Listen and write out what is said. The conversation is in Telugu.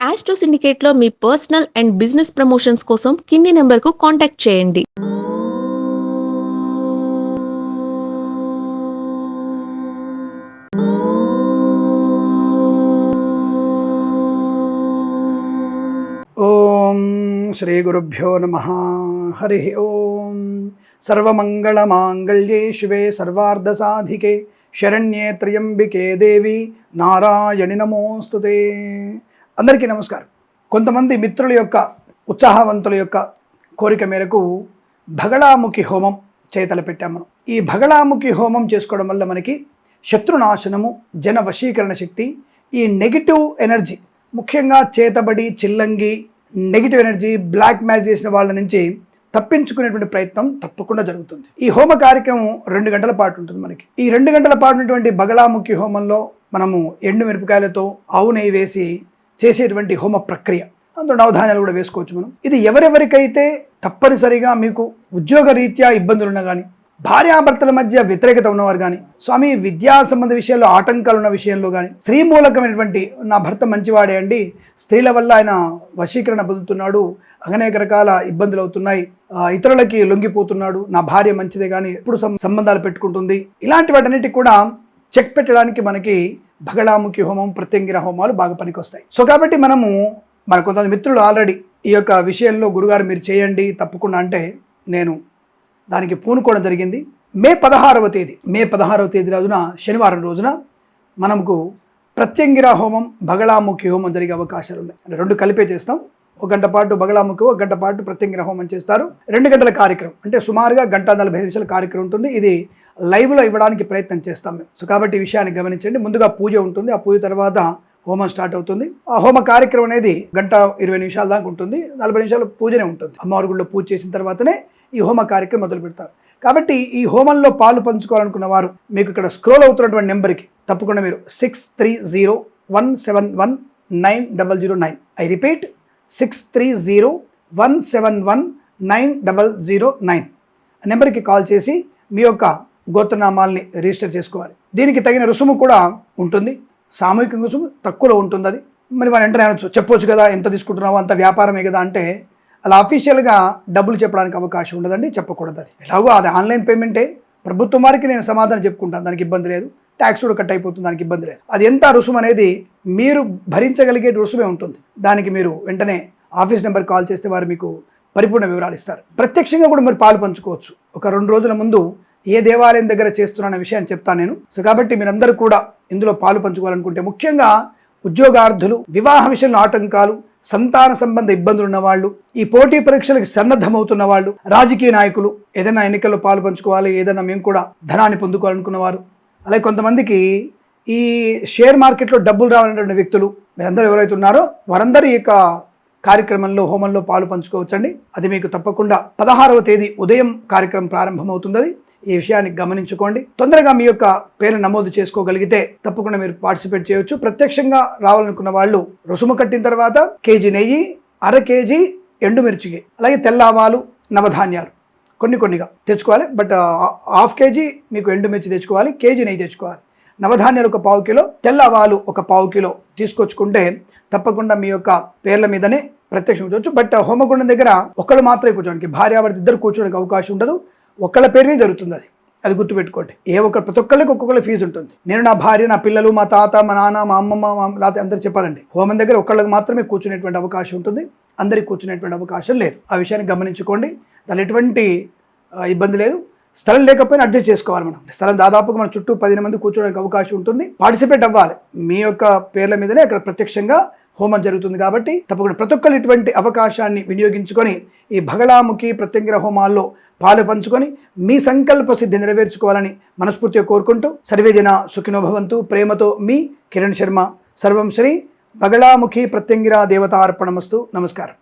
ఆస్ట్రో సిండికేట్లో మీ పర్సనల్ అండ్ బిజినెస్ ప్రమోషన్స్ కోసం కింది నెంబర్కు కాంటాక్ట్ చేయండి. ఓం శ్రీ గురుభ్యో నమః. హరి ఓం. సర్వమంగళమాంగళ్యే శివే సర్వార్ధసాధికే శరణ్యే త్ర్యంబికే దేవి నారాయణి నమోస్తుతే. అందరికీ నమస్కారం. కొంతమంది మిత్రుల యొక్క ఉత్సాహవంతుల యొక్క కోరిక మేరకు భగళాముఖి హోమం చేతలపెట్టాము. ఈ భగళాముఖి హోమం చేసుకోవడం వల్ల మనకి శత్రునాశనము, జన వశీకరణ శక్తి, ఈ నెగిటివ్ ఎనర్జీ, ముఖ్యంగా చేతబడి, చిల్లంగి, నెగిటివ్ ఎనర్జీ, బ్లాక్ మ్యాజిక్ చేసిన వాళ్ళ నుంచి తప్పించుకునేటువంటి ప్రయత్నం తప్పకుండా జరుగుతుంది. ఈ హోమ కార్యక్రమం 2 గంటల పాటు ఉంటుంది. మనకి ఈ 2 గంటల పాటు ఉన్నటువంటి బగళాముఖి హోమంలో మనము ఎండు మిరపకాయలతో ఆవు నెయ్యి వేసి చేసేటువంటి హోమ ప్రక్రియ, అందులో నవధాన్యాలు కూడా వేసుకోవచ్చు మనం. ఇది ఎవరెవరికైతే తప్పనిసరిగా మీకు ఉద్యోగ రీత్యా ఇబ్బందులున్నా కానీ, భార్యాభర్తల మధ్య వ్యతిరేకత ఉన్నవారు కానీ, స్వామి విద్యా సంబంధ విషయాల్లో ఆటంకాలు ఉన్న విషయంలో కానీ, స్త్రీ మూలకమైనటువంటి నా భర్త మంచివాడే అండి, స్త్రీల వల్ల ఆయన వశీకరణ పొందుతున్నాడు, అనేక రకాల ఇబ్బందులు అవుతున్నాయి, ఇతరులకి లొంగిపోతున్నాడు, నా భార్య మంచిదే కానీ ఎప్పుడు సంబంధాలు పెట్టుకుంటుంది, ఇలాంటి వాటన్నిటికి కూడా చెక్ పెట్టడానికి మనకి భగళాముఖి హోమం, ప్రత్యంగిర హోమాలు బాగా పనికొస్తాయి. సో కాబట్టి మన కొంతమంది మిత్రులు ఆల్రెడీ ఈ యొక్క విషయంలో గురుగారు మీరు చేయండి తప్పకుండా అంటే నేను దానికి పూనుకోవడం జరిగింది. మే 16వ తేదీ రోజున, శనివారం రోజున మనకు ప్రత్యంగిర హోమం, భగళాముఖి హోమం జరిగే అవకాశాలు ఉన్నాయి. అంటే 2 కలిపే చేస్తాం. 1 గంట పాటు భగళాముఖి, 1 గంట పాటు ప్రత్యంగిర హోమం చేస్తారు. 2 గంటల కార్యక్రమం, అంటే సుమారుగా 1:45 కార్యక్రమం ఉంటుంది. ఇది లైవ్లో ఇవ్వడానికి ప్రయత్నం చేస్తాం మేము. సో కాబట్టి ఈ విషయాన్ని గమనించండి. ముందుగా పూజ ఉంటుంది, ఆ పూజ తర్వాత హోమం స్టార్ట్ అవుతుంది. ఆ హోమ కార్యక్రమం అనేది 1:20 దాకా ఉంటుంది. 40 నిమిషాలు పూజనే ఉంటుంది. అమ్మవారి గుడిలో పూజ చేసిన తర్వాతనే ఈ హోమ కార్యక్రమం మొదలు పెడతారు. కాబట్టి ఈ హోమంలో పాలు పంచుకోవాలనుకున్న వారు మీకు ఇక్కడ స్క్రోల్ అవుతున్నటువంటి నెంబర్కి తప్పకుండా మీరు 6301719009, ఐ రిపీట్ 6301719009 నెంబర్కి కాల్ చేసి మీ యొక్క గోత్రనామాల్ని రిజిస్టర్ చేసుకోవాలి. దీనికి తగిన రుసుము కూడా ఉంటుంది. సామూహిక రుసుము తక్కువలో ఉంటుంది. అది మరి మనం వెంటనే అనొచ్చు, చెప్పొచ్చు కదా, ఎంత తీసుకుంటున్నావో అంత వ్యాపారమే కదా అంటే, అలా అఫీషియల్గా డబ్బులు చెప్పడానికి అవకాశం ఉండదండి, చెప్పకూడదు. అది ఎలాగో అది ఆన్లైన్ పేమెంటే. ప్రభుత్వం వారికి నేను సమాధానం చెప్పుకుంటాను, దానికి ఇబ్బంది లేదు. ట్యాక్స్ కూడా కట్ అయిపోతుంది, దానికి ఇబ్బంది లేదు. అది ఎంత రుసుము అనేది మీరు భరించగలిగే రుసుమే ఉంటుంది. దానికి మీరు వెంటనే ఆఫీస్ నెంబర్ కాల్ చేస్తే వారు మీకు పరిపూర్ణ వివరాలు ఇస్తారు. ప్రత్యక్షంగా కూడా మీరు పాలు పంచుకోవచ్చు. ఒక 2 రోజుల ముందు ఏ దేవాలయం దగ్గర చేస్తున్న విషయాన్ని చెప్తాను నేను. సో కాబట్టి మీరందరూ కూడా ఇందులో పాలు పంచుకోవాలనుకుంటే, ముఖ్యంగా ఉద్యోగార్థులు, వివాహ విషయంలో ఆటంకాలు, సంతాన సంబంధ ఇబ్బందులు ఉన్నవాళ్ళు, ఈ పోటీ పరీక్షలకు సన్నద్ధమవుతున్న వాళ్ళు, రాజకీయ నాయకులు, ఏదైనా ఎన్నికల్లో పాలు పంచుకోవాలి, ఏదైనా మేము కూడా ధనాన్ని పొందుకోవాలనుకున్నవారు, అలాగే కొంతమందికి ఈ షేర్ మార్కెట్లో డబ్బులు రావాలనేటువంటి వ్యక్తులు, మీరందరూ ఎవరైతే ఉన్నారో వారందరూ ఈ యొక్క కార్యక్రమంలో, హోమంలో పాలు పంచుకోవచ్చండి. అది మీకు తప్పకుండా 16వ తేదీ ఉదయం కార్యక్రమం ప్రారంభమవుతుంది. ఈ విషయాన్ని గమనించుకోండి. తొందరగా మీ యొక్క పేరు నమోదు చేసుకోగలిగితే తప్పకుండా మీరు పార్టిసిపేట్ చేయొచ్చు. ప్రత్యక్షంగా రావాలనుకున్న వాళ్ళు రుసుము కట్టిన తర్వాత కేజీ నెయ్యి, 1/2 కేజీ ఎండుమిర్చికి, అలాగే తెల్ల ఆవాలు, నవధాన్యాలు కొన్నిగా తెచ్చుకోవాలి. బట్ 1/2 కేజీ మీకు ఎండుమిర్చి తెచ్చుకోవాలి, కేజీ నెయ్యి తెచ్చుకోవాలి, నవధాన్యాలు 1 పావు కిలో, తెల్ల ఆవాలు 1 పావు కిలో తీసుకొచ్చుకుంటే తప్పకుండా మీ యొక్క పేర్ల మీదనే ప్రత్యక్షం కూర్చోవచ్చు. బట్ హోమగుండం దగ్గర ఒకళ్ళు మాత్రమే కూర్చోడానికి, భార్యాభర్త ఇద్దరు కూర్చోడానికి అవకాశం ఉండదు. ఒక్కళ్ళ పేరు మీద జరుగుతుంది. అది గుర్తుపెట్టుకోండి. ప్రతి ఒక్కళ్ళకి ఒక్కొక్కళ్ళ ఫీజు ఉంటుంది. నేను, నా భార్య, నా పిల్లలు, మా తాత, మా నాన్న, మా అమ్మమ్మ, మా లేకపోతే అందరూ చెప్పాలండి. హోమం దగ్గర ఒక్కళ్ళకి మాత్రమే కూర్చునేటువంటి అవకాశం ఉంటుంది, అందరికి కూర్చునేటువంటి అవకాశం లేదు. ఆ విషయాన్ని గమనించుకోండి. దాని ఎటువంటి ఇబ్బంది లేదు. స్థలం లేకపోయినా అడ్జస్ట్ చేసుకోవాలి. మనం స్థలం దాదాపుగా మన చుట్టూ 10 మంది కూర్చోడానికి అవకాశం ఉంటుంది. పార్టిసిపేట్ అవ్వాలి. మీ యొక్క పేర్ల మీదనే అక్కడ ప్రత్యక్షంగా హోమం జరుగుతుంది. కాబట్టి తప్పకుండా ప్రతి ఒక్కరు ఇటువంటి అవకాశాన్ని వినియోగించుకొని ఈ భగళాముఖి, ప్రత్యంగిర హోమాల్లో పాలు పంచుకొని మీ సంకల్ప సిద్ధి నెరవేర్చుకోవాలని మనస్ఫూర్తిగా కోరుకుంటూ, సర్వేజన సుఖినో భవంతు. ప్రేమతో మీ కిరణ్ శర్మ. సర్వం శ్రీ భగళాముఖి ప్రత్యంగిర దేవతార్పణమస్తు. నమస్కారం.